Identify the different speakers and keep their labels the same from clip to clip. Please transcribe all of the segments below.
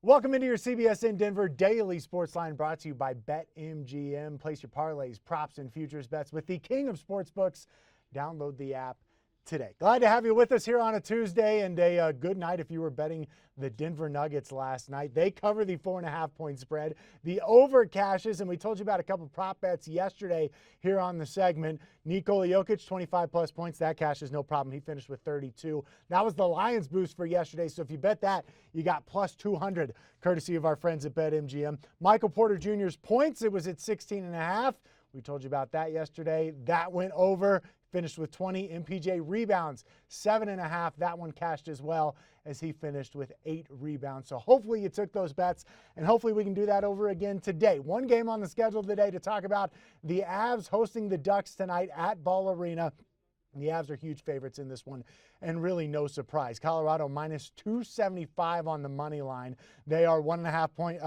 Speaker 1: Welcome into your CBSN Denver Daily Sports Line, brought to you by BetMGM. Place your parlays, props, and futures bets with the king of sportsbooks. Download the app today. Glad to have you with us here on a Tuesday, and a good night if you were betting the Denver Nuggets last night. They cover the 4.5-point spread. The over cashes, and we told you about a couple prop bets yesterday here on the segment. Nikola Jokic, 25-plus points. That cashes no problem. He finished with 32. That was the Lions boost for yesterday, so if you bet that, you got plus 200, courtesy of our friends at BetMGM. Michael Porter Jr.'s points, it was at 16.5. We told you about that yesterday. That went over. Finished with 20. MPJ rebounds, 7.5. That one cashed as well, as he finished with 8 rebounds. So hopefully you took those bets, and hopefully we can do that over again today. One game on the schedule today to talk about: the Avs hosting the Ducks tonight at Ball Arena. The Avs are huge favorites in this one, and really no surprise. Colorado minus 275 on the money line. They are 1.5-point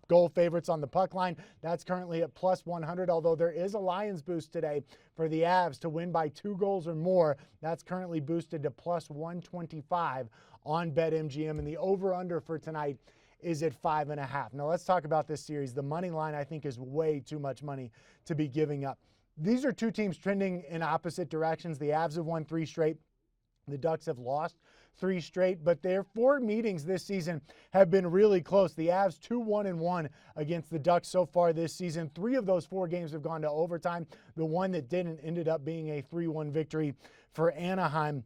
Speaker 1: goal favorites on the puck line. That's currently at plus 100, although there is a Lions boost today for the Avs to win by 2 goals or more. That's currently boosted to plus 125 on BetMGM, and the over-under for tonight is at 5.5. Now let's talk about this series. The money line, I think, is way too much money to be giving up. These are two teams trending in opposite directions. The Avs have won 3 straight. The Ducks have lost 3 straight, but their 4 meetings this season have been really close. The Avs 2-1-1 against the Ducks so far this season. 3 of those 4 games have gone to overtime. The one that didn't ended up being a 3-1 victory for Anaheim.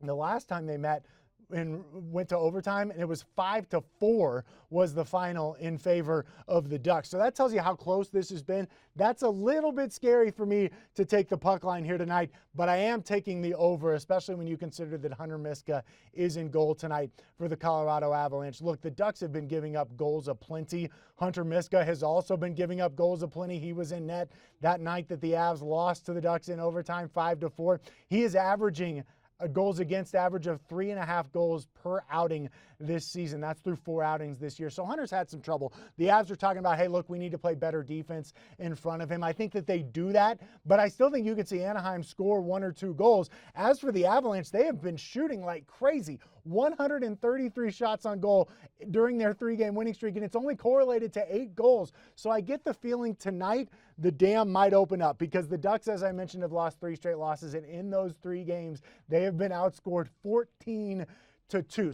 Speaker 1: The last time they met and went to overtime, and it was 5-4 was the final in favor of the Ducks. So that tells you how close this has been. That's a little bit scary for me to take the puck line here tonight, but I am taking the over, especially when you consider that Hunter Miska is in goal tonight for the Colorado Avalanche. Look, the Ducks have been giving up goals aplenty. Hunter Miska has also been giving up goals aplenty. He was in net that night that the Avs lost to the Ducks in overtime, 5-4. He is averaging a goals against average of 3.5 goals per outing this season. That's through 4 outings this year. So Hunter's had some trouble. The Avs are talking about, hey, look, we need to play better defense in front of him. I think that they do that, but I still think you could see Anaheim score 1 or 2 goals. As for the Avalanche, they have been shooting like crazy. 133 shots on goal during their 3-game winning streak, and it's only correlated to 8 goals. So I get the feeling tonight the dam might open up, because the Ducks, as I mentioned, have lost 3 straight losses, and in those 3 games, they have been outscored 14-2.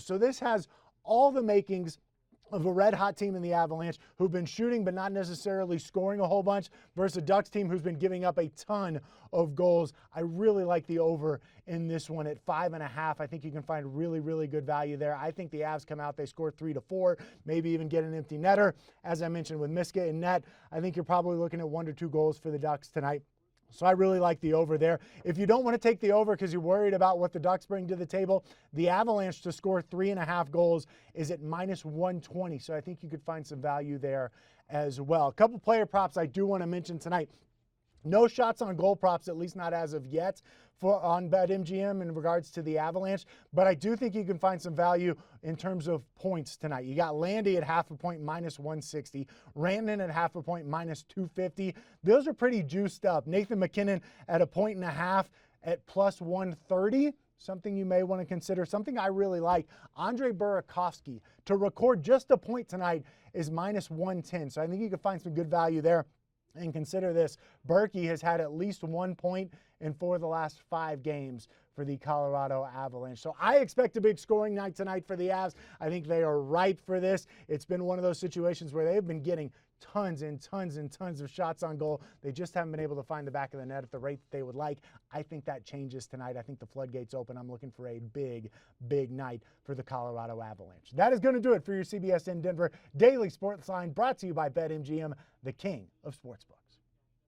Speaker 1: So this has all the makings of a red-hot team in the Avalanche who've been shooting but not necessarily scoring a whole bunch, versus a Ducks team who's been giving up a ton of goals. I really like the over in this one at 5.5. I think you can find really, really good value there. I think the Avs come out, they score 3-4, maybe even get an empty netter. As I mentioned, with Miska in net, I think you're probably looking at 1 to 2 goals for the Ducks tonight. So I really like the over there. If you don't want to take the over because you're worried about what the Ducks bring to the table, the Avalanche to score 3.5 goals is at minus 120. So I think you could find some value there as well. A couple player props I do want to mention tonight. No shots on goal props, at least not as of yet, on BetMGM in regards to the Avalanche. But I do think you can find some value in terms of points tonight. You got Landy at 0.5 point, minus 160. Rantanen at 0.5 point, minus 250. Those are pretty juiced up. Nathan McKinnon at 1.5 points at plus 130. Something you may want to consider. Something I really like, Andre Burakovsky to record just a point tonight is minus 110. So I think you can find some good value there. And consider this, Berkey has had at least 1 point in 4 of the last 5 games for the Colorado Avalanche. So I expect a big scoring night tonight for the Avs. I think they are ripe for this. It's been one of those situations where they've been getting tons and tons and tons of shots on goal. They just haven't been able to find the back of the net at the rate that they would like. I think that changes tonight. I think the floodgates open. I'm looking for a big, big night for the Colorado Avalanche. That is going to do it for your CBSN Denver Daily Sports Line, brought to you by BetMGM, the king of sportsbook.